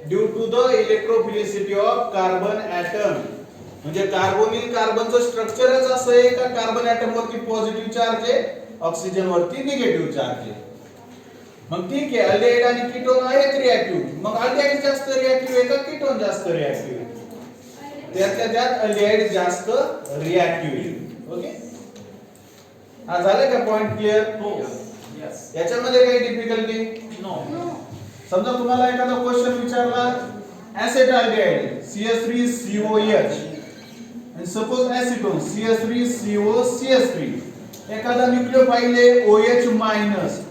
Due to the electrophilicity of carbon atom. म्हणजे carbonyl कार्बनचं स्ट्रक्चरच असं आहे का कार्बन ॲटम वरती पॉझिटिव्ह चार्ज आहे, ऑक्सिजन वरती निगेटिव्ह चार्ज आहे. मग ठीक आहे, अल्डिहाइड आणि कीटोन आहेत रिएक्टिव्ह. मग अल्डिहाइड जास्त रिएक्टिव्ह आहे का कीटोन जास्त रिएक्टिव्ह आहे? त्यातल्या त्यात अल्डिहाइड जास्त रिएक्टिव्ह आहे. ओके, हा झालं का पॉइंट क्लिअर? हो. याच्यामध्ये काही डिफिकल्टी? नो. समजा तुम्हाला एखादा क्वेश्चन विचारला ऍसेटल्डिहाइड CH3COH आणि सपोज ऍसिटोन CH3COCH3, एखादा न्यूक्लियोफाइल आहे OH-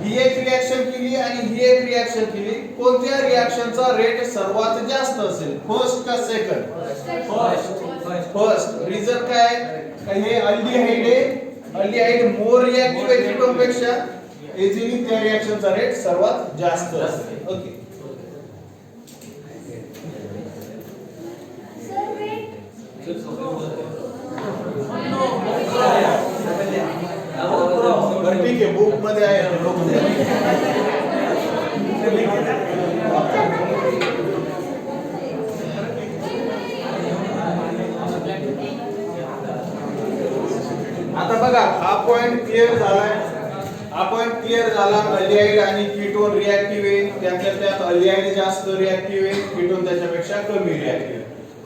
ही एक रिएक्शन केली आणि ही एक रिएक्शन केली, कोणत्या रिएक्शनचा रेट सर्वात जास्त असेल, फर्स्ट का सेकंड? फर्स्ट. रिझन काय? हे अल्डिहाइड आहे, अल्डिहाइड मोर रिएक्टिव्ह आहे कीटोन पेक्षा, इझिली त्या रिएक्शनचा रेट सर्वात जास्त असेल. ओके, बरं ठीक आहे, बुक मध्ये आहे आता बघा, हा पॉइंट क्लिअर झालाय. हा पॉइंट क्लिअर झाला. अल्डिहाइड आणि कीटोन रिएक्टिव्ह आहे, त्यातल्या त्यात अल्डिहाइड जास्त रिएक्टिव्ह आहे, कीटोन त्याच्यापेक्षा कमी रिएक्टिव्ह आहे.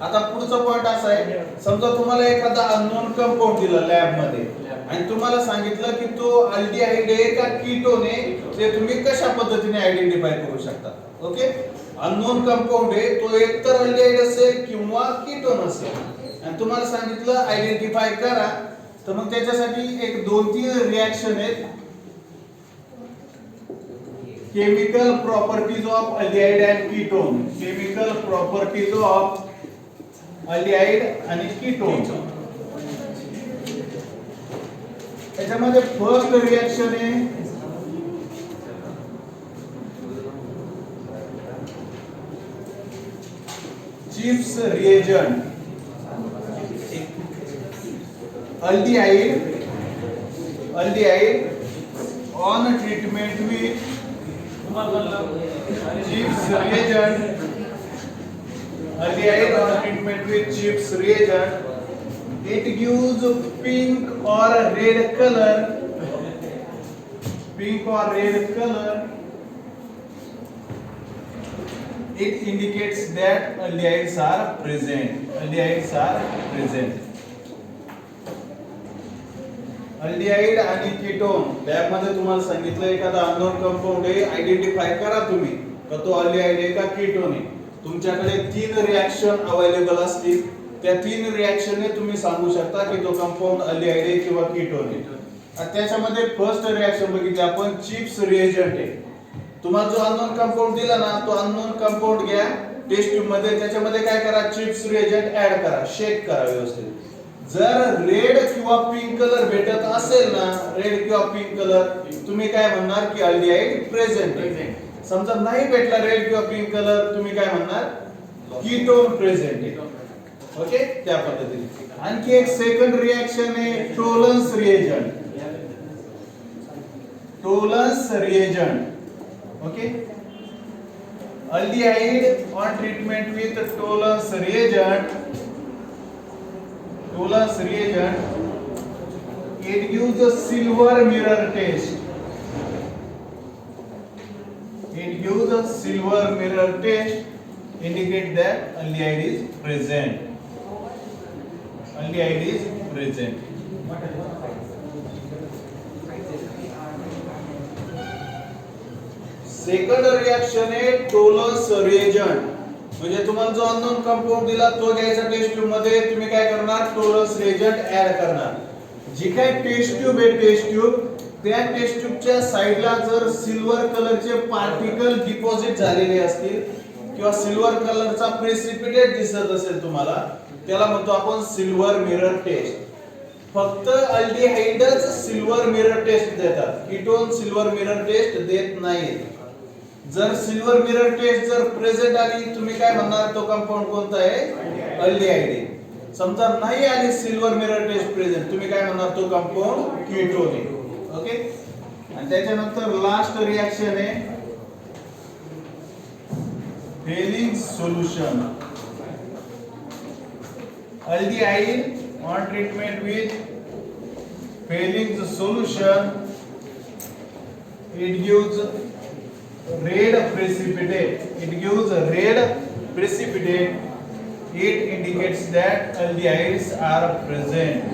आता पुढचा पॉइंट असा आहे, समजा तुम्हाला एखादा अननोन कंपाऊंड दिला लॅब मध्ये आणि तुम्हाला सांगितलं की तो अल्डिहाइड आहे का कीटोन आहे, ते तुम्ही कशा पद्धतीने आयडेंटिफाय करू शकता? ओके, अननोन कंपाऊंड आहे, तो एकतर अल्डिहाइड असेल किंवा कीटोन असेल आणि तुम्हाला सांगितलं आयडेंटिफाय करा, तर मग त्याच्यासाठी एक 2-3 रिएक्शन आहेत. Chemical properties of aldehyde and ketone. Chemical properties of aldehyde आणि कीटोन. त्याच्यामध्ये फर्स्ट रिएक्शन आहे chips reagent. Aldehyde on treatment with chips reagent, aldehyde on treatment with chips reagent, it gives pink or red color. Pink or red color. It indicates that aldehydes are present. Aldehydes are present. Aldehyde आणि ketone lab मध्ये तुम्हाला सांगितलं एखादा unknown compound आहे, identify करा तुम्ही का तो अल्डिहाइड आहे का कीटोन आहे. तुमच्याकडे 3 रिएक्शन अवेलेबल असतील, त्या 3 रिएक्शनने तुम्ही सांगू शकता की तो कंपाऊंड अल्डिहाइड आहे किंवा कीटोन आहे. आणि त्याच्यामध्ये फर्स्ट रिएक्शन बघितली आपण, चिप्स रिएजंट आहे. तुम्हाला जो अननोन कंपाऊंड दिला ना, तो अननोन कंपाऊंड घ्या टेस्ट ट्यूब मध्ये, त्याच्यामध्ये काय करा, चिप्स रिएजंट ऍड करा, शेक करा व्यवस्थित. जर रेड किंवा पिंक कलर भेटत असेल ना, रेड किंवा पिंक कलर, तुम्ही काय म्हणणार की अल्डिहाइड प्रेझेंट आहे. समजा नाही भेटला रेड किंवा पिंक कलर, तुम्ही काय म्हणणार कीटोन प्रेझेंट आहे. ओके, त्या पद्धतीने. आणखी एक सेकंड रिएक्शन आहे टोलन्स reagent. टोलन्स reagent. Okay, aldehyde on treatment with टोलन्स reagent. Tollens reagent, it gives a silver mirror test. It gives a silver mirror test, indicate that aldehyde is present. Aldehyde is present. Second reaction आहे टोलन्स reagent. म्हणजे तुम्हाला जो unknown compound दिला तो घ्यायचा taste tube मध्ये, तुम्ही काय करणार, टोलन्स रिएजंट ऍड करणार. जी काय टेस्ट ट्यूब आहे, टेस्ट ट्यूब, त्या टेस्ट ट्यूबच्या साइडला जर सिल्वर कलरचे पार्टिकल डिपॉझिट झालेले असतील किंवा सिल्वर कलरचा प्रेसिपिटेट दिसत असेल तुम्हाला, त्याला म्हणतो आपण सिल्वर मिरर टेस्ट. फक्त अल्डिहाइडच सिल्वर मिरर टेस्ट देतात, कीटोन सिल्वर मिरर टेस्ट देत नाहीत. जर सिल्वर मिरर टेस्ट जर प्रेझेंट आली, तुम्ही काय म्हणणार, तो कंपाऊंड कोणता आहे, अल्डिहाइड आहे. समजा नाही आली सिल्वर मिरर टेस्ट प्रेझेंट, तुम्ही काय म्हणणार, तो कंपाऊंड कीटोन आहे. ओके, आणि त्याच्यानंतर लास्ट रिएक्शन आहे Fehling solution. Aldehyde on treatment with Fehling solution, it gives red precipitate. It gives red precipitate. It indicates that aldehydes are present.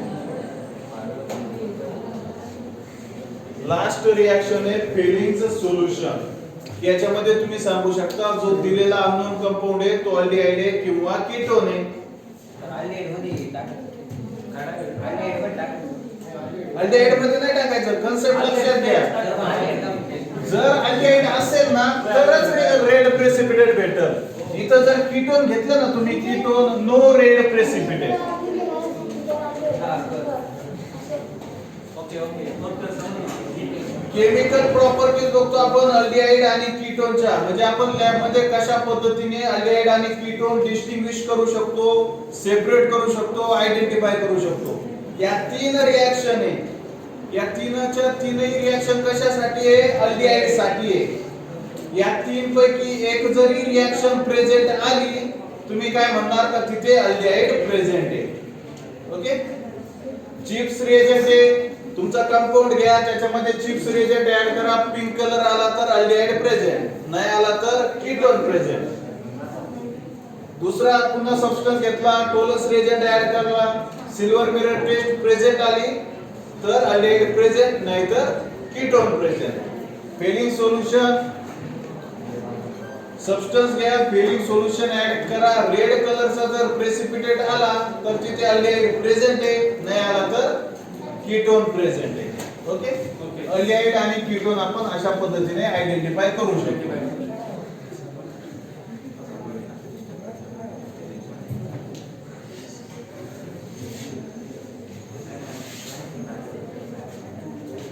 Last reaction आहे Fehling solution. याच्यामध्ये तुम्ही सांगू शकता जो दिलेला अननोन कंपाऊंड आहे तो अल्डिहाइड आहे किंवा कीटोन आहे. अल्डिहाइड मध्ये नाही टाकायचं, कन्सेप्ट लक्षात घ्या. जर अल्डिहाइड असेल ना तरच रेड प्रेसिपिटेट भेटेल. इथं जर कीटोन घेतलं ना तुम्ही, ketone no red precipitate. Chemical properties बघतो आपण अल्डिहाइड आणि कीटोनच्या. म्हणजे आपण लॅब मध्ये कशा पद्धतीने अल्डिहाइड आणि कीटोन डिस्टिंग्विश करू शकतो, सेपरेट करू शकतो, आयडेंटिफाय करू शकतो. या तीन रिएक्शन आहे. या तीनही रिएक्शन कशासाठी आहे? अल्डिहाइड साठी आहे. या तीन पैकी एक जरी रिएक्शन प्रेझेंट आली, तुम्ही काय म्हणणार का तिथे अल्डिहाइड प्रेझेंट आहे. ओके. चिप्स रिएजंट आहे, तुमचा कंपाऊंड घ्या, त्याच्यामध्ये चिप्स रिएजंट ऍड करा, पिंक कलर आला तर अल्डिहाइड प्रेझेंट, नाही आला तर कीटोन प्रेझेंट. दुसरा पुन्हा सबस्टन्स घेतला, टोलस रिएजंट ऍड केला, सिल्वर मिरर टेस्ट प्रेझेंट आली तर अल्डिहाइड प्रेझेंट, नाही तर ketone present. Fehling solution, substance घ्या, फेलिंग सोल्युशन ऍड करा, रेड कलरचा जर प्रेसिपिटेट आला तर तिथे अल्डिहाइड प्रेझेंट आहे, नाही आला तर कीटोन प्रेझेंट आहे. ओके. अल्डिहाइड आणि कीटोन आपण अशा पद्धतीने आयडेंटिफाय करू शकतो.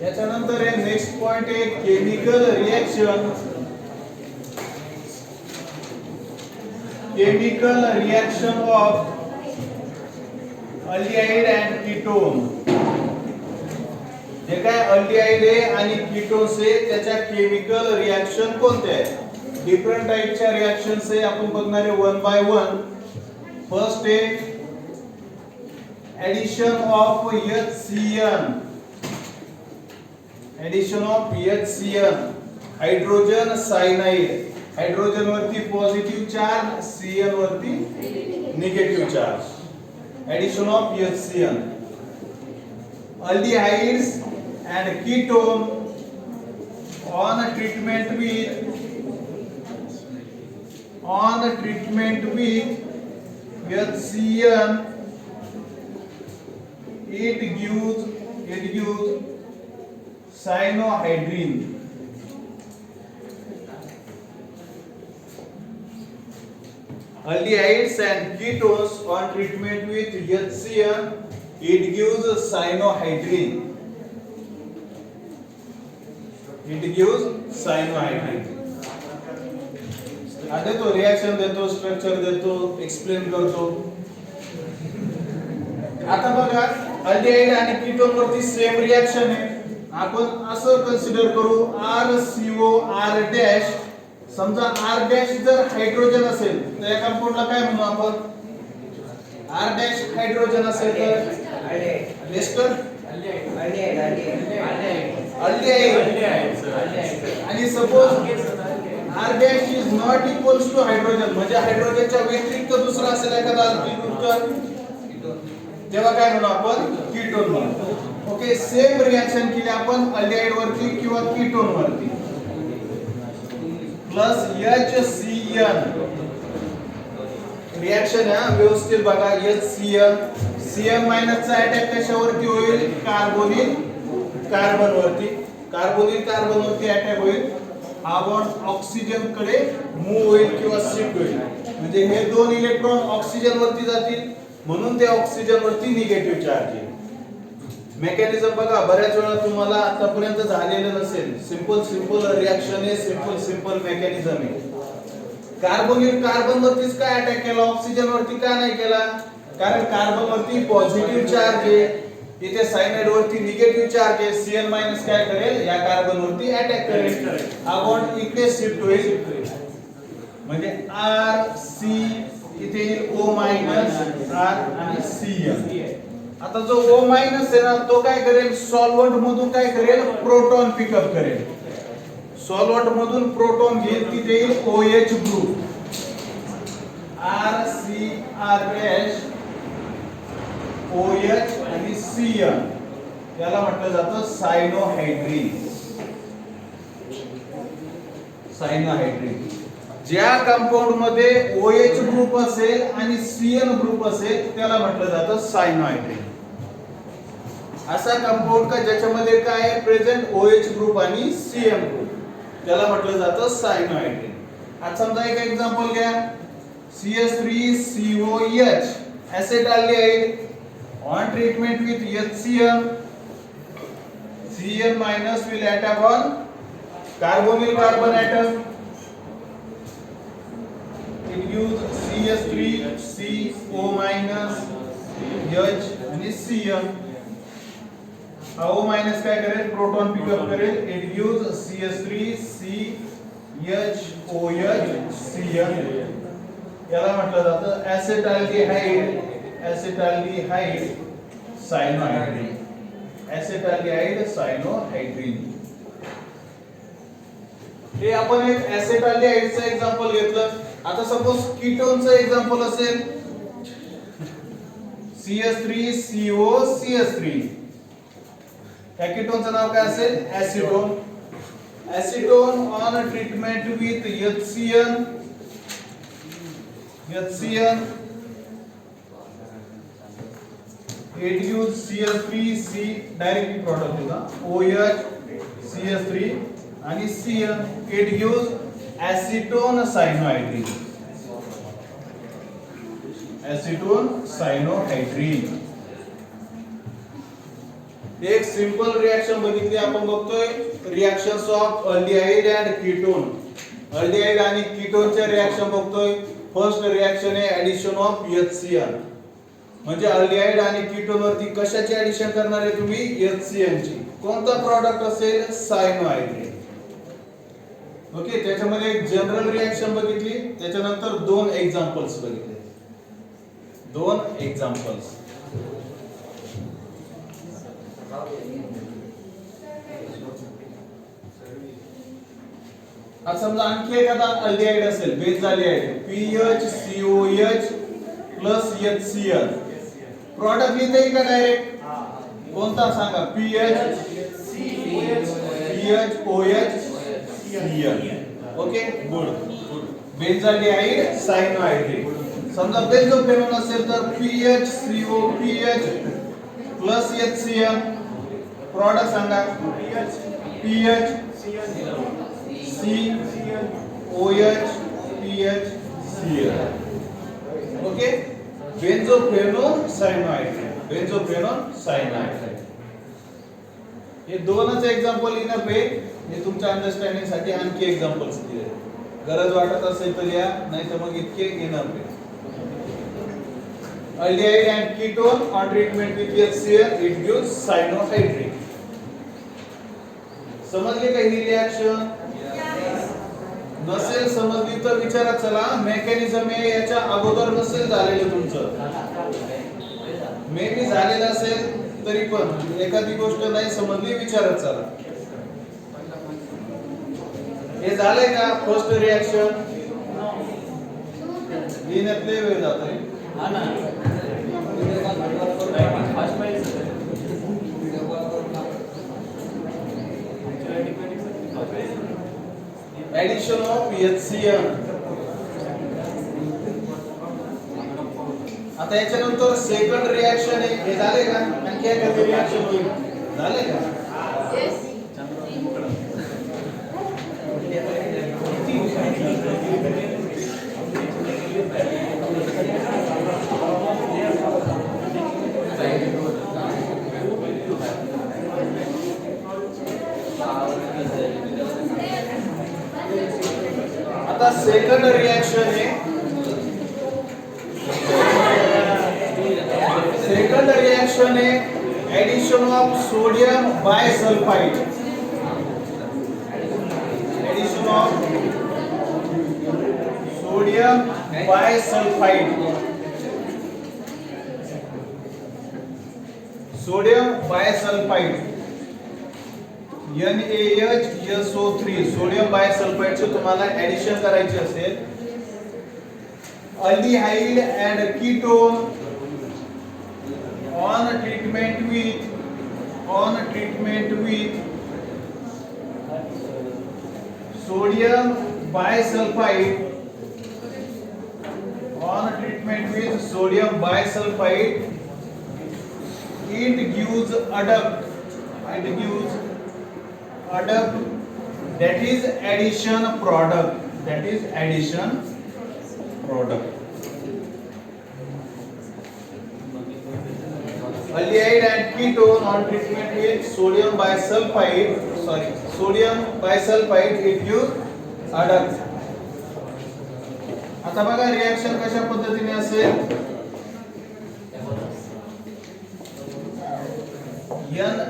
याच्यानंतर आहे नेक्स्ट पॉइंट आहे chemical reaction. Chemical reaction of aldehyde and ketone. जे काय अल्डिहाइड आहे आणि कीटोन्स आहे त्याच्या केमिकल रिएक्शन कोणते आहेत? डिफरंट टाइपच्या रिएक्शन्स आहे, आपण बघणार आहे वन बाय वन. फर्स्ट आहे addition of HCN. Addition of HCN, hydrogen cyanide. Hydrogen वरती पॉझिटिव्ह चार्ज, CN वरती negative charge. Addition of HCN. Aldehydes and ketone on treatment with HCN, it gives cyanohydrin. Aldehydes and ketones on treatment with HCN, it gives cyanohydrin. It gives cyanohydrin. आता तो reaction देतो, structure देतो, explain करतो. आता बघा aldehyde आणि ketone वरती same reaction आहे. आपण असं कन्सिडर करू RCO R डॅश. समजा R डॅश जर हायड्रोजन असेल तर या कंपाऊंडला काय म्हणू आपण? R डॅश हायड्रोजन असेल तर एस्टर अल्डिहाइड. आणि suppose R dash is not equals two hydrogen, म्हणजे हायड्रोजनच्या व्यतिरिक्त दुसरा असेल एखादा अल्किल ग्रुप तर तेव्हा काय म्हणू आपण? कीटोन म्हणू. ओके. सेम रिएक्शन केली आपण अल्डिहाइड वरती किंवा कीटोन वरती. प्लस HCN रिएक्शन आहे व्यवस्थित बघा. HCN, CN मायनस चा अटॅक कशावरती होईल? कार्बोनिल कार्बन वरती. कार्बोनिल कार्बन वरती अटॅक होईल. हा बॉन्ड ऑक्सिजन कडे मूव्ह होईल किंवा शिफ्ट होईल. म्हणजे हे दोन इलेक्ट्रॉन ऑक्सिजन वरती जातील, म्हणून ते ऑक्सिजन वरती निगेटिव्ह चार्ज येईल. मेकॅनिझम बघा, बऱ्याच वेळा तुम्हाला आतापर्यंत झालेलं नसेल. सिंपल रिएक्शन आहे, सिंपल मेकॅनिझम आहे. कार्बोनिल कार्बन वरतीच काय अटॅक केला, ऑक्सिजन वरती का नाही केला? कारण कार्बन वरती पॉझिटिव्ह चार्ज आहे, इथे सायनाइड वरती निगेटिव्ह चार्ज आहे. Cn मायनस काय करेल? या कार्बन वरती अटॅक करेल. हा बॉन्ड इकडे शिफ्ट होईल. म्हणजे आर सी इथे येईल ओ मायनस आर आणि सी. आता जो O मायनस आहे ना तो काय करेल, सॉल्व्हंट मधून काय करेल, प्रोटॉन पिकअप करेल. सॉल्व्हंट मधून प्रोटॉन घेईल, तिथे येईल OH ग्रुप, RCRH OH आणि Cn. याला म्हटलं जातं सायनोहायड्रीन. सायनोहायड्रीन. ज्या कंपाऊंड मध्ये OH ग्रुप असेल आणि Cn ग्रुप असेल त्याला म्हटलं जातं सायनोहायड्रीन. असा कंपाऊंड का ज्याच्यामध्ये काय आहे प्रेझेंट, OH ग्रुप आणि Cn ग्रुप, त्याला म्हटलं जातं सायनोहायड्रीन. आता समजा एक एक्झाम्पल घ्या, CH3COH acetaldehyde on treatment with HCl, Cl minus will attack on carbonyl carbon atom. It gives CH3CO minus H आणि Cl. हा O मायनस काय करेल, प्रोटॉन पिकअप करेल. It gives CH3CHOH Cl. याला म्हटलं जातं ऍसेटाल्डिहाइड. ऍसेटाल्डिहाइड सायनोहायड्रीन. ऍसेटाल्डिहाइड सायनोहायड्रीन. हे आपण एक ऍसेटाल्डिहाइडचं एक्झाम्पल घेतलं. आता सपोज कीटोनचं एक्झाम्पल असेल CH3COCH3. या कीटोनचं नाव काय असेल, acetone. Acetone on treatment with HCl, it gives CH3C directly product होता, OH CH3 आणि Cl. It gives acetone cyanohydrine. acetone cyanohydrine. एक सिंपल रिएक्शन बघितली आपण, बघतोय reactions of aldehyde and ketone. Aldehyde आणि कीटोनच्या रिएक्शन बघतोय. फर्स्ट रिएक्शन आहे addition of HCl. म्हणजे अल्डिहाइड आणि कीटोन वरती कशाची ऍडिशन करणार आहे तुम्ही, HCl ची. कोणता प्रॉडक्ट असेल, सायनोहायड्रीन. ओके, त्याच्यामध्ये एक जनरल रिएक्शन बघितली, त्याच्यानंतर दोन एक्झाम्पल्स बघितले. दोन एक्झाम्पल्स. आता समजा आणखी एखादा अल्डिहाइड असेल, benzaldehyde, PHCOH plus HCl. Product लिहिता येईल का डायरेक्ट, कोणता सांगा, PHOH Cl. Okay, good. Benzaldehyde cyanohydrin. समजा बेंझोफेनोन असेल तर PHCOPH प्लस HCl. प्रॉडक्ट सांगा, PH COH PHCl. Okay, benzophenone cyanohydrin. Benzophenone cyanohydrin. हे दोनच एक्झाम्पल इनफ आहे. मी तुमच्या अंडरस्टँडिंग साठी आणखी एक्झाम्पल्स दिले. गरज वाटत असेल तर या, नाही तर मग इतके इनफ आहे. Aldehyde and ketone on treatment with HCl, it gives cyanohydrin. समजले का ही रिएक्शन? नसेल समजली तर विचारा. चला, मेकॅनिझम आहे याच्या अगोदर नसेल झालेलं तुमचं, मे बी झालेलं असेल तरी पण एखादी गोष्ट नाही समजली, विचारत चला. हे झालंय का फर्स्ट रिएक्शन? लिहिण्यातले वेळ जातोय. Addition of HCl. आता याच्यानंतर सेकंड रिएक्शन आहे. हे झाले का? आणखी एखादी रिएक्शन होईल, झाले का? आता सेकंड रिएक्शन आहे. सेकंड रिएक्शन आहे addition of sodium bisulphide. Addition of sodium bisulphide, sodium bisulphide NaHSO3, sodium बायसल्फाइडचे तुम्हाला ऍडिशन करायचे असेल, aldehyde and ketone on treatment with sodium bisulfite, on treatment with sodium bisulfite, it gives adduct, that is addition product, aldehyde and ketone on treatment with sodium bisulfite, it gives adduct. आता बघा reaction कशा पद्धतीने असेल,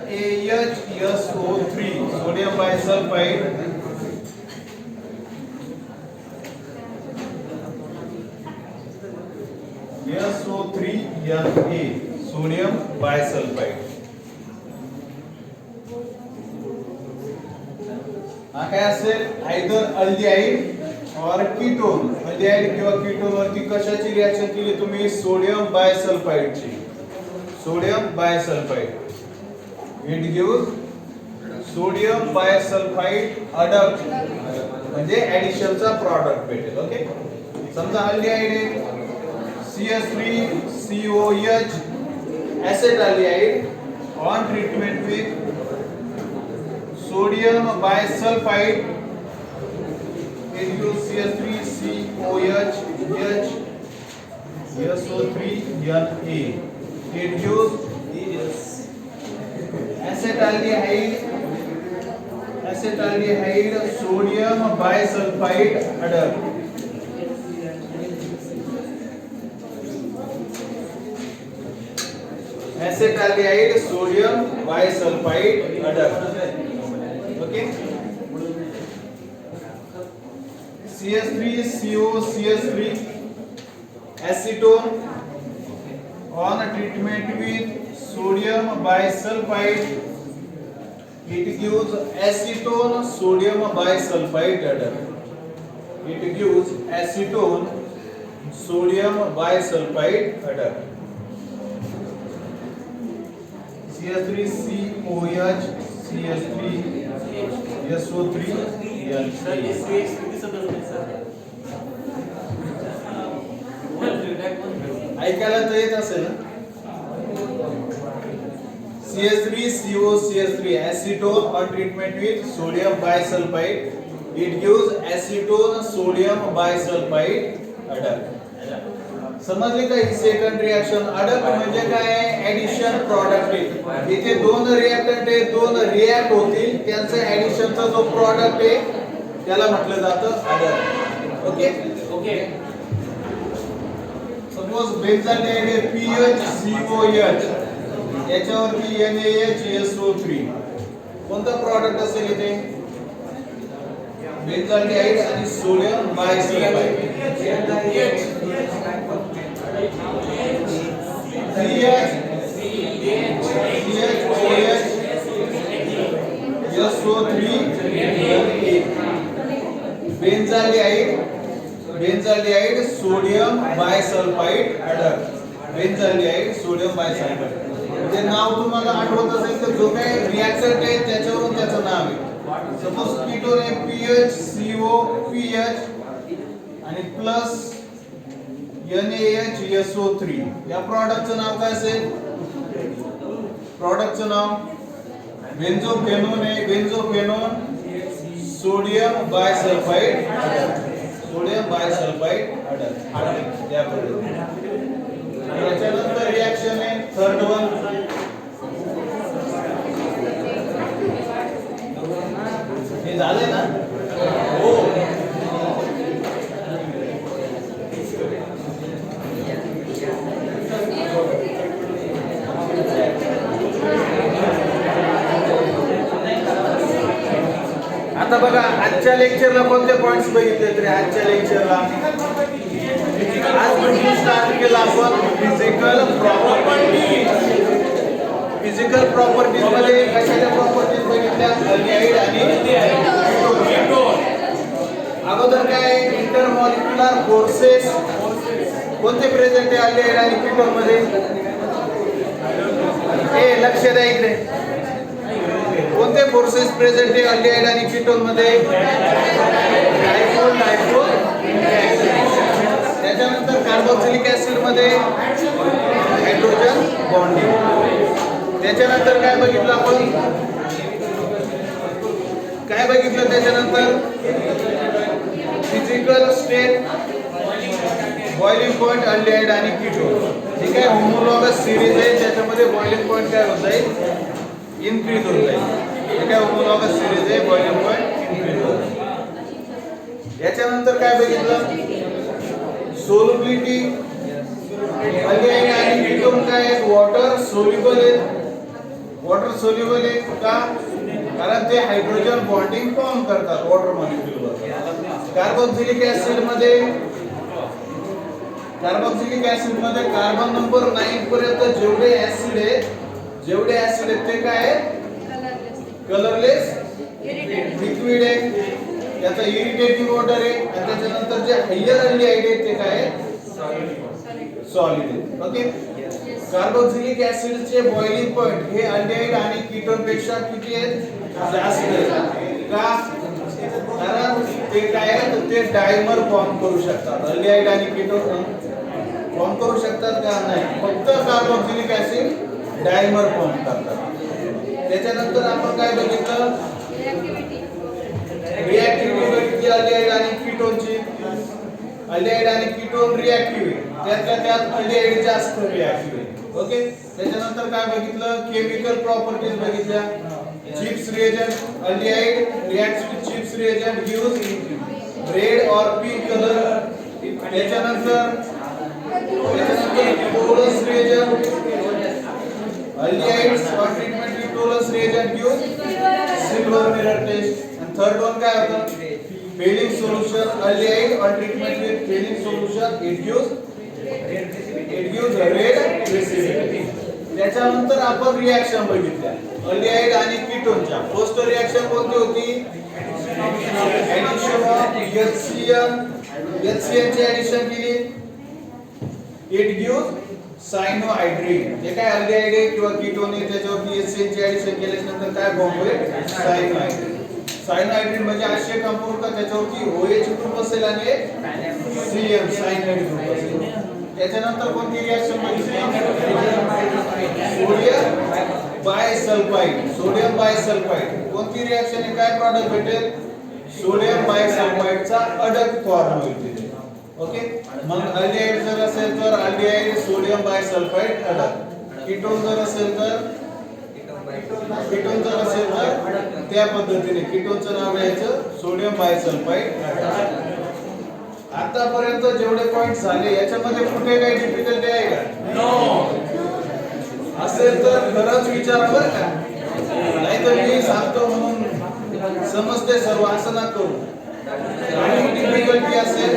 NaHSO3 sodium bisulphide SO3Na sodium bisulphide, हा काय असेल, either aldehyde और ketone, aldehyde किंवा कीटोन वरती कशाची रिएक्शन केली तुम्ही, सोडियम बायसल्फाइडची, sodium bisulphide, it gives sodium bisulphide adduct, म्हणजे ऍडिशनचा प्रॉडक्ट भेटेल. ओके, समजा अल्डिहाइड आहे CH3COH acetaldehyde on treatment with sodium bisulfite, it gives CH3COH SO3Na, it gives acetaldehyde sodium bisulfite adduct. Acetaldehyde sodium bisulfite adduct. Okay, CH3COCH3 acetone on treatment with sodium bisulfite, it gives acetone sodium bisulfite adduct, it gives acetone sodium bisulfite adduct. CH3COH CH3SO3Na. ऐकायला तर येत असेल ना, CH3COCH3 acetone on treatment with sodium bisulfite, it gives acetone sodium bisulfite adduct. समजले का? Second reaction adduct म्हणजे काय, addition product आहे. इथे दोन रिएक्टंट आहे, दोन रिएक्ट होतील, त्यांचा ऍडिशनचा जो प्रॉडक्ट आहे त्याला म्हटलं जातं अडक्ट. ओके, सपोज बेन्झाल्डिहाइड आहे PHCOH, याच्यावरती NaHSO3, कोणता प्रॉडक्ट असेल इथे, बेन्झाल्डिहाइड आणि sodium bisulphide, बेन्झाल्डिहाइड sodium bisulphide adduct, बेन्झाल्डिहाइड sodium bisulphide. म्हणजे नाव तुम्हाला आठवत असेल तर जो काही रिएक्टंट आहे त्याच्यावरून त्याचं नाव आहे. सपोज कीटोन आहे PHCOPH आणि प्लस NaHSO3, या प्रॉडक्टचं नाव काय असेल, प्रॉडक्टचं नाव बेन्झोफेनोन आहे, बेन्झोफेनोन sodium bisulphide adduct, sodium bisulphide adduct. त्याच्यानंतर रिएक्शन आहे थर्ड वन, हे झाले ना, हो. आता बघा आजच्या लेक्चरला कोणते पॉइंट्स बघितले तरी आजच्या लेक्चरला बघितलेलं आपण फिजिकल प्रॉपर्टीज मध्ये कशाच्या प्रॉपर्टीज बघितल्या अल्डिहाइड आणि कीटोन. अगोदर काय इंटरमॉलिक्युलर फोर्सेस कोणते प्रेझेंट आहे अल्डिहाइड आणि कीटोन मध्ये? हे लक्ष द्या इकडे. कोणते फोर्सेस प्रेझेंट आहे अल्डिहाइड आणि कीटोन मध्ये? डायपोल त्याच्यानंतर कार्बोक्सिलिक ऍसिड मध्ये हायड्रोजन बॉन्डिंग. त्याच्यानंतर काय बघितलं आपण? काय बघितलं त्याच्यानंतर? Physical state, boiling point aldehyde आणि कीटोन. ठीक आहे, होमोलॉगस सिरीज आहे, त्याच्यामध्ये बॉइलिंग पॉइंट काय होत जाईल? इन्क्रीज होत जाईल. ठीक आहे, होमोलॉगस सिरीज आहे, बॉइलिंग पॉइंट इन्क्रीज होत जाईल. याच्यानंतर काय बघितलं? सोल्युबिलिटी. अल्डिहाइड आणि कीटोन काय आहेत? वॉटर सोल्युबल आहेत. वॉटर सोल्युबल आहे का? कारण ते हायड्रोजन बॉन्डिंग फॉर्म करतात वॉटर मॉलिक्यूलवर. कार्बोक्सिलिक ऍसिड मध्ये कार्बन नंबर 9 पर्यंत जेवढे ऍसिड आहेत ते काय आहेत? कलरलेस लिक्विड आहे. याचा इरिटेटिंग ऑर्डर आहे. आणि त्याच्यानंतर जे हायर अल्डिहाइड आहेत ते काय आहेत? सॉलिड आहे. ओके. कार्बोक्सिलिक ऍसिड चे बॉइलिंग पॉइंट हे अल्डिहाइड आणि कीटोन पेक्षा किती आहेत? जास्त आहेत. का? कारण ते काय आहेत? ते डायमर फॉर्म करू शकतात. अल्डिहाइड आणि कीटोन फॉर्म करू शकतात का? नाही. फक्त कार्बोक्सिलिक ऍसिड डायमर फॉर्म करतात. त्याच्यानंतर आपण काय बघितलं? रिएक्टिव्हिटी बघितली अल्डिहाइड आणि कीटोनची. अल्डिहाइड आणि कीटोन रिएक्टिव्ह, त्यातल्या त्यात अल्डिहाइड जास्त रिएक्टिव्ह. ओके. त्याच्यानंतर काय बघितलं? केमिकल प्रॉपर्टीज बघितल्या. Schiff's reagent, aldehyde reacts with Schiff's reagent gives red और पिंक कलर. त्याच्यानंतर Tollens reagent, aldehydes on treatment with Tollens reagent gives silver mirror test. आणि थर्ड वन काय होतं? Fehling solution. Aldehyde on treatment with Fehling solution it gives red precipitate. त्याच्यानंतर आपण reaction बघितल्या aldehyde आणि कीटोनच्या. First reaction कोणती होती? ऍडिशन ऑफ HCl ची ऍडिशन केली. It gives cyanohydrin. हे काय अल्डिहाइड आहे किंवा कीटोन आहे, त्याच्यावरती HCl ची ऍडिशन केल्यानंतर काय फॉर्म होईल? सायनोहायड्रिन. सायनोहायड्रिन म्हणजे असे कंपाऊंड का त्याच्यावरती OH ग्रुप असेल आणि CN सायनाइड ग्रुप असेल. त्याच्यानंतर कोणती रिएक्शन बघितली? Sodium bisulphide. कोणती रिएक्शन आहे? काय प्रॉडक्ट भेटेल? सोडियम बायसल्फाइडचा अडक फॉर्म होईल तिथे. ओके. मग अल्डिहाइड जर असेल तर अल्डिहाइड सोडियम बायसल्फाइड अडक. कीटोन जर असेल तर त्या पद्धतीने कीटोनचं नाव घ्यायचं सोडियम बायसल्फाइड. आतापर्यंत जेवढे पॉइंट झाले याच्यामध्ये कुठे काही डिफिकल्टी आहे का? नो. असेल तर खरंच विचारा बरं का. नाहीतर मी सांगतो म्हणून समजते सर्व असं ना करू. आणि डिफिकल्टी असेल